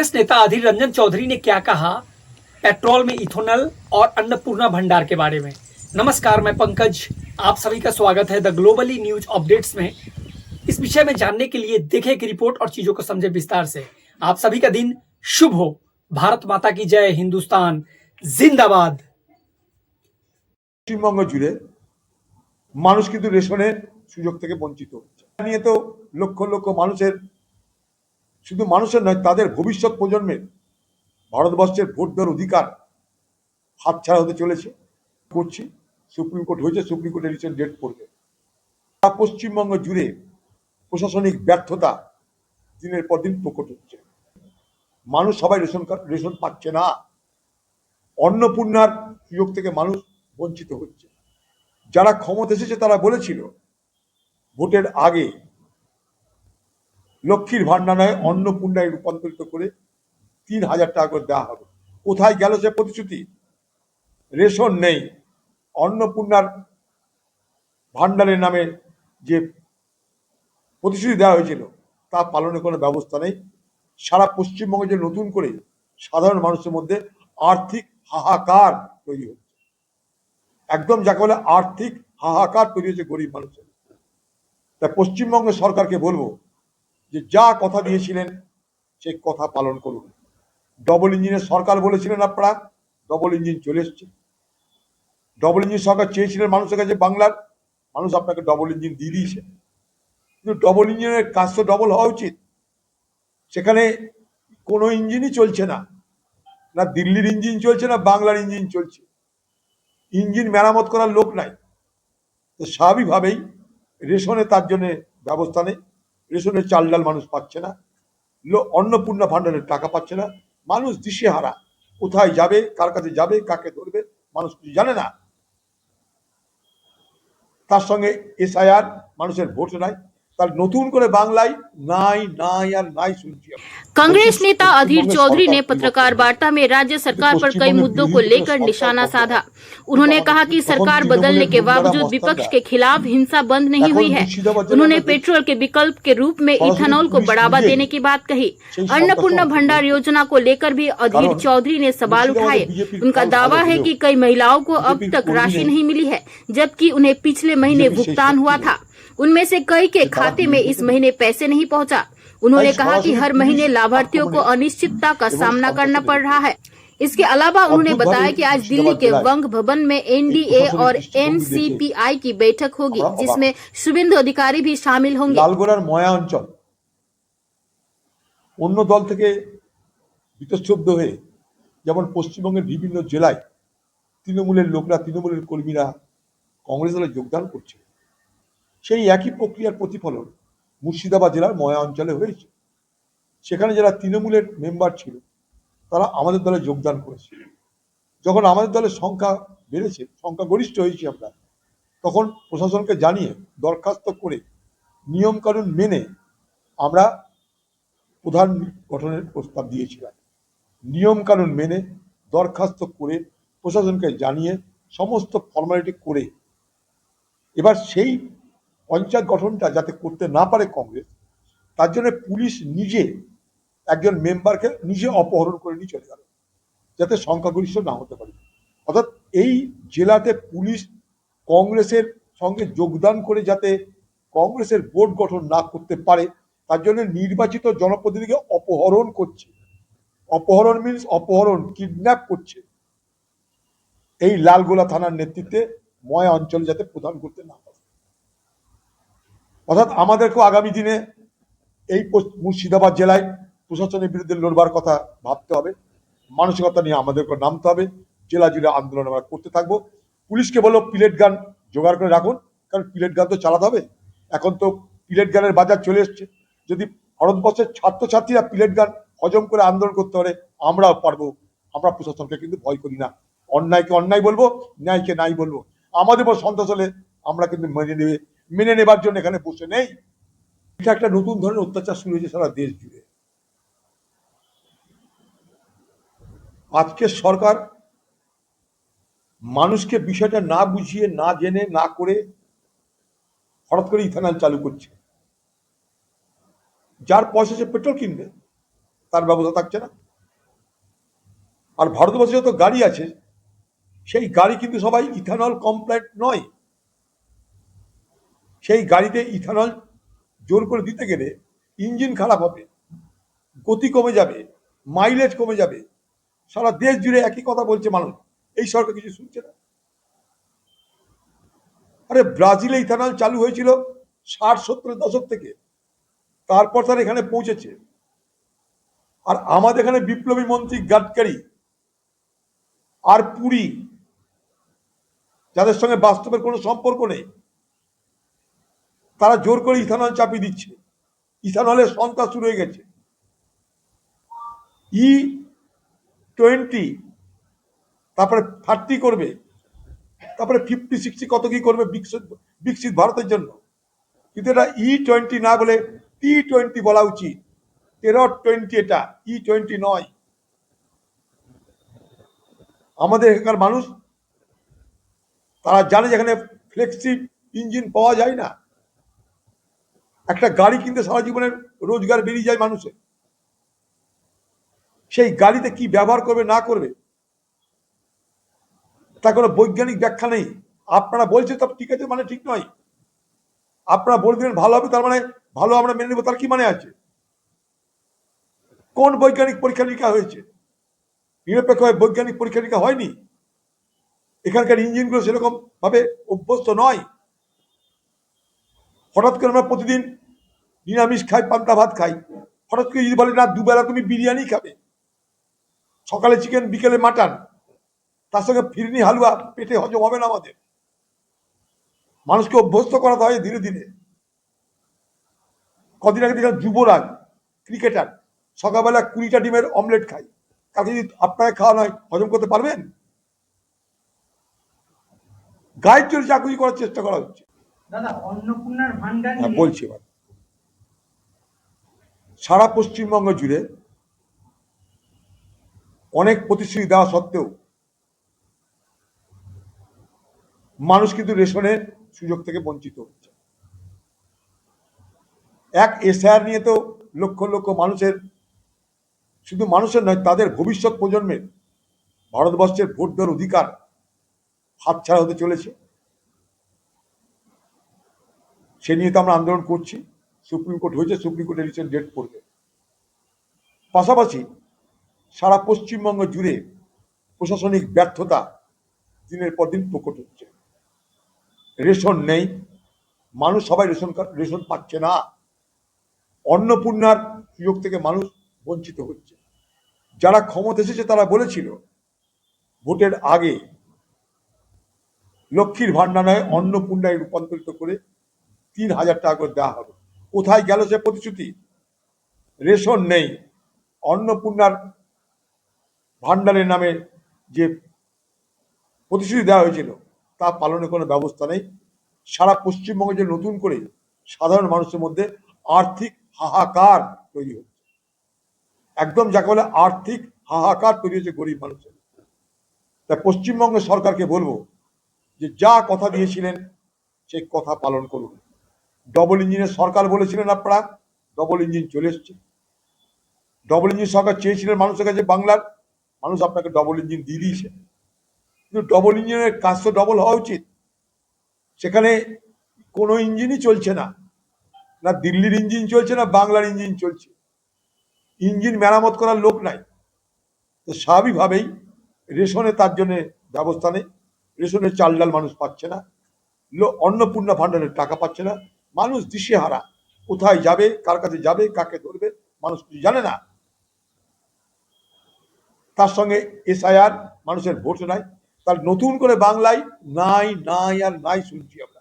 कांग्रेस नेता अधीर रंजन चौधरी ने क्या कहा पेट्रोल में इथेनॉल और अन्नपूर्णा भंडार के बारे में। नमस्कार, मैं पंकज, आप सभी का स्वागत है द ग्लोबली न्यूज अपडेट्स में। इस विषय में जानने के लिए देखें एक रिपोर्ट और चीजों को समझे विस्तार से। आप सभी का दिन शुभ हो। भारत माता की जय, हिंदुस्तान जिंदाबाद। পশ্চিমবঙ্গ জুড়ে মানুষ কিন্তু রেশনের সুযোগ থেকে বঞ্চিত হচ্ছে। নিয়ে তো লক্ষ লক্ষ মানুষের, শুধু মানুষের নয়, তাদের ভবিষ্যৎ প্রজন্মের ভারতবর্ষের ভোট দেওয়ার অধিকার হাতছাড়া হতে চলেছে। করছি, সুপ্রিম কোর্ট হয়েছে, সুপ্রিম কোর্টে রিসেন্ট ডেট পড়বে। পশ্চিমবঙ্গ জুড়ে প্রশাসনিক ব্যর্থতা দিনের পর দিন প্রকট হচ্ছে। মানুষ সবাই রেশন পাচ্ছে না। অন্নপূর্ণার সুযোগ থেকে মানুষ বঞ্চিত হচ্ছে। যারা ক্ষমতা এসেছে তারা বলেছিল ভোটের আগে লক্ষ্মীর ভান্ডার নয় অন্নপূর্ণায় রূপান্তরিত করে ৩,০০০ টাকা করে দেওয়া হবে। কোথায় গেল সে প্রতিশ্রুতি? রেশন নেই। অন্নপূর্ণার ভান্ডারের নামে যে প্রতিশ্রুতি দেওয়া হয়েছিল তা পালনের কোনো ব্যবস্থা নেই। সারা পশ্চিমবঙ্গে যে নতুন করে সাধারণ মানুষের মধ্যে আর্থিক হাহাকার তৈরি হচ্ছে, একদম যাকে বলে আর্থিক হাহাকার তৈরি হচ্ছে গরিব মানুষের। তাই পশ্চিমবঙ্গের সরকারকে বলবো যে যা কথা দিয়েছিলেন সেই কথা পালন করুন। ডবল ইঞ্জিনের সরকার বলেছিলেন আপনারা, ডবল ইঞ্জিন চলে এসছে। ডবল ইঞ্জিন সরকার চেয়েছিলেন মানুষের কাছে, বাংলার মানুষ আপনাকে ডবল ইঞ্জিন দিয়ে দিয়েছে। কিন্তু ডবল ইঞ্জিনের কাজ তো ডবল হওয়া উচিত। সেখানে কোনো ইঞ্জিনই চলছে না, না দিল্লির ইঞ্জিন চলছে, না বাংলার ইঞ্জিন চলছে। ইঞ্জিন মেরামত করার লোক নাই। তো স্বাভাবিকভাবেই রেশনে তার জন্য ব্যবস্থা নেই। রেশনের চাল ডাল মানুষ পাচ্ছে না, অন্নপূর্ণা ভান্ডারের টাকা পাচ্ছে না। মানুষ দিশেহারা, কোথায় যাবে, কার কাছে যাবে, কাকে ধরবে মানুষ কিছু জানে না। তার সঙ্গে এসআইআর, মানুষের ভোট নাই। তার নতুন করে বাংলায় নাই নাই আর নাই শুনছি। कांग्रेस नेता अधीर चौधरी ने पत्रकार वार्ता में राज्य सरकार पर कई मुद्दों को लेकर निशाना साधा। उन्होंने कहा कि सरकार बदलने के बावजूद विपक्ष के खिलाफ हिंसा बंद नहीं हुई है। उन्होंने पेट्रोल के विकल्प के रूप में इथेनॉल को बढ़ावा देने की बात कही। अन्नपूर्णा भंडार योजना को लेकर भी अधीर चौधरी ने सवाल उठाए। उनका दावा है कि कई महिलाओं को अब तक राशि नहीं मिली है, जबकि उन्हें पिछले महीने भुगतान हुआ था। उनमें से कई के खाते में इस महीने पैसे नहीं पहुंचा। उन्होंने कहा कि हर महीने लाभार्थियों को अनिश्चितता का सामना करना पड़ रहा है। इसके अलावा उन्होंने बताया कि आज दिल्ली के वंग भवन में एनडीए और एनसीपीआई की बैठक होगी, जिसमें शुभेंदु अधिकारी भी शामिल होंगे। লালগোলার ময়া অঞ্চল অন্য দল থেকে বিতস্তব্ধ হয়ে, যেমন পশ্চিমবঙ্গের বিভিন্ন জেলায় তৃণমূলের লোকরা, তৃণমূলের কর্মীরা কংগ্রেস দলে যোগদান করছে, সেই একই প্রক্রিয়ার প্রতিফলন মুর্শিদাবাদ জেলার ময়া অঞ্চলে হয়েছে। সেখানে যারা তৃণমূলের মেম্বার ছিল তারা আমাদের দলে যোগদান করেছে। যখন আমাদের দলের সংখ্যা বেড়েছে, সংখ্যা গরিষ্ঠ হয়েছি আমরা, তখন প্রশাসনকে জানিয়ে দরখাস্ত করে নিয়মকানুন মেনে আমরা প্রধান গঠনের প্রস্তাব দিয়েছিলাম। নিয়মকানুন মেনে দরখাস্ত করে প্রশাসনকে জানিয়ে সমস্ত ফর্মালিটি করে এবার সেই পঞ্চায়েত গঠনটা যাতে করতে না পারে কংগ্রেস, তার জন্য পুলিশ নিজে একজন মেম্বারকে নিজে অপহরণ করে নিয়ে চলে গেল, যাতে সংখ্যাগরিষ্ঠ না হতে পারে। অর্থাৎ এই জেলাতে পুলিশ কংগ্রেসের সঙ্গে যোগদান করে যাতে কংগ্রেসের বোর্ড গঠন না করতে পারে, তার জন্য নির্বাচিত জনপ্রতিনিধিকে অপহরণ করছে। অপহরণ মিনস অপহরণ, কিডন্যাপ করছে। এই লালগোলা থানার নেতৃত্বে ময়া অঞ্চল যাতে প্রদান করতে না পারে। অর্থাৎ আমাদেরকেও আগামী দিনে এই মুর্শিদাবাদ জেলায় প্রশাসনের বিরুদ্ধে লড়বার কথা ভাবতে হবে। মানসিকতা নিয়ে আমাদেরকে নামতে হবে। জেলা জুড়ে আন্দোলন আমরা করতে থাকবো। পুলিশকে বলো পিলেট গান জোগাড় করে রাখুন, কারণ পিলেট গান তো চালাতে হবে। এখন তো পিলেট গানের বাজার চলে এসছে। যদি ভারতবর্ষের ছাত্রছাত্রীরা পিলেট গান হজম করে আন্দোলন করতে পারে, আমরাও পারবো। আমরা প্রশাসনকে কিন্তু ভয় করি না। অন্যায়কে অন্যায় বলবো, ন্যায়কে নাই বলবো। আমাদের উপর সন্ত্রাস হলে আমরা কিন্তু মেনে নেবার জন্য এখানে বসে নেই। এটা একটা নতুন ধরনের অত্যাচার শুরু হয়েছে সারা দেশ জুড়ে। আজকে সরকার মানুষকে বিষয়টা না বুঝিয়ে, না জেনে, না করে হঠাৎ করে ইথানল চালু করছে। যার পয়সা সে পেট্রোল কিনবে, তার ব্যবস্থা থাকছে না। আর ভারতবর্ষে যত গাড়ি আছে সেই গাড়ি কিন্তু সবাই ইথানল কমপ্লায়েন্ট নয়। সেই গাড়িতে ইথানল জোর করে দিতে গেলে ইঞ্জিন খারাপ হবে, গতি কমে যাবে, মাইলেজ কমে যাবে। সারা দেশ জুড়ে একই কথা বলছে মানুষ, এই সরকার কিছু শুনছে না। আরে ব্রাজিলে ইথানল চালু হয়েছিল 60-70 দশক থেকে, তারপর তার এখানে পৌঁছেছে। আর আমাদের এখানে বিপ্লবী মন্ত্রী গাডকারি আর পুরী, যাদের সঙ্গে বাস্তবের কোনো সম্পর্ক নেই, তারা জোর করে ইথানল চাপিয়ে দিচ্ছে। ইথানলের সন্ত্রাস শুরু হয়ে গেছে। E20, তারপরে 30 করবে, তারপরে 50-60 কত কি করবে বিকশিত ভারতের জন্য। কিন্তু এটা E20 না বলে T20 বলা উচিত। 13-20 এটা, E20 নয়। আমাদের এখানকার মানুষ তারা জানে যেখানে ফ্লেক্সি ইঞ্জিন পাওয়া যায় না। একটা গাড়ি কিনতে সারা জীবনের রোজগার বেরিয়ে যায় মানুষের। সেই গাড়িতে কি ব্যবহার করবে না করবে তার কোনো বৈজ্ঞানিক ব্যাখ্যা নেই। আপনারা বলছেন সব ঠিক আছে মানে ঠিক নয়। আপনারা বলে দিলেন ভালো হবে তার মানে ভালো আমরা মেনে নেব, তার কি মানে আছে? কোন বৈজ্ঞানিক পরীক্ষা নিরীক্ষা হয়েছে? নিরপেক্ষভাবে বৈজ্ঞানিক পরীক্ষা নিরীক্ষা হয়নি। এখানকার ইঞ্জিনগুলো সেরকম ভাবে অভ্যস্ত নয়। হঠাৎ করে আমরা প্রতিদিন নিরামিষ খাই, পান্তা ভাত খাই, হঠাৎ করে যদি বলে না দুবেলা তুমি বিরিয়ানি খাবে, সকালে চিকেন বিকেলে মাটন, তার সঙ্গে ফিরনি হালুয়া, পেটে হজম হবে না আমাদের। মানুষকে অভ্যস্ত করাতে হয় ধীরে ধীরে। কদিন আগে দেখলাম যুবরাজ ক্রিকেটার সকালবেলা 20টা ডিমের অমলেট খায়। কালকে যদি আপনাকে খাওয়া নয় হজম করতে পারবেন? গায়ের জোরে চাকরি করার চেষ্টা করা হচ্ছে। দাদা অন্নপূর্ণার ভান্ডার হ্যাঁ বলছি এবার, সারা পশ্চিমবঙ্গ জুড়ে অনেক প্রতিশ্রুতি দেওয়া সত্ত্বেও মানুষ কিন্তু রেশনের সুযোগ থেকে বঞ্চিত হচ্ছে। এক এসআইআর নিয়ে তো লক্ষ লক্ষ মানুষের, শুধু মানুষের নয় তাদের ভবিষ্যৎ প্রজন্মের ভারতবর্ষের ভোট দেওয়ার অধিকার হাতছাড়া হতে চলেছে। সে নিয়ে তো আমরা আন্দোলন করছি। সুপ্রিম কোর্ট হয়েছে, সুপ্রিম কোর্টের রিসেন্ট ডেট পড়বে। পাশাপাশি সারা পশ্চিমবঙ্গ জুড়ে প্রশাসনিক ব্যর্থতা দিনের পর দিন প্রকট হচ্ছে। রেশন নেই, মানুষ সবাই রেশন পাচ্ছে না। অন্নপূর্ণার সুযোগ থেকে মানুষ বঞ্চিত হচ্ছে। যারা ক্ষমতা এসেছে তারা বলেছিল ভোটের আগে লক্ষ্মীর ভান্ডার নয় অন্নপূর্ণায় রূপান্তরিত করে 3000 টাকা করে দেওয়া হবে। কোথায় গেল সে প্রতিশ্রুতি? রেশন নেই, অন্নপূর্ণার ভান্ডারের নামে যে প্রতিশ্রুতি দেওয়া হয়েছিল তা পালনের কোনো ব্যবস্থা নেই। সারা পশ্চিমবঙ্গে যে নতুন করে সাধারণ মানুষের মধ্যে আর্থিক হাহাকার তৈরি হচ্ছে, একদম যাকে বলে আর্থিক হাহাকার তৈরি হচ্ছে গরিব মানুষের। তাই পশ্চিমবঙ্গ সরকারকে বলবো যে যা কথা দিয়েছিলেন সেই কথা পালন করুন। ডবল ইঞ্জিনের সরকার বলেছিলেন আপনারা, ডবল ইঞ্জিন চলে এসছে। ডবল ইঞ্জিন সরকার চেয়েছিলেন মানুষের কাছে বাংলার, মানুষ আপনাকে ডবল ইঞ্জিন দিয়ে দিয়েছে। কিন্তু ডবল ইঞ্জিনের কাজ তো ডবল হওয়া উচিত। সেখানে কোনো ইঞ্জিনই চলছে না, না দিল্লির ইঞ্জিন চলছে না বাংলার ইঞ্জিন চলছে। ইঞ্জিন মেরামত করার লোক নাই। তো স্বাভাবিকভাবেই রেশনে তার জন্য ব্যবস্থা নেই। রেশনের চাল ডাল মানুষ পাচ্ছে না, অন্নপূর্ণা ভান্ডারের টাকা পাচ্ছে না। মানুষ দিশেহারা, কোথায় যাবে, কার কাছে যাবে, কাকে ধরবে মানুষ কিছু জানে না। তার সঙ্গে এসআইআর, মানুষের ভোট নাই। তার নতুন করে বাংলায় নাই নাই আর নাই শুনছি আমরা।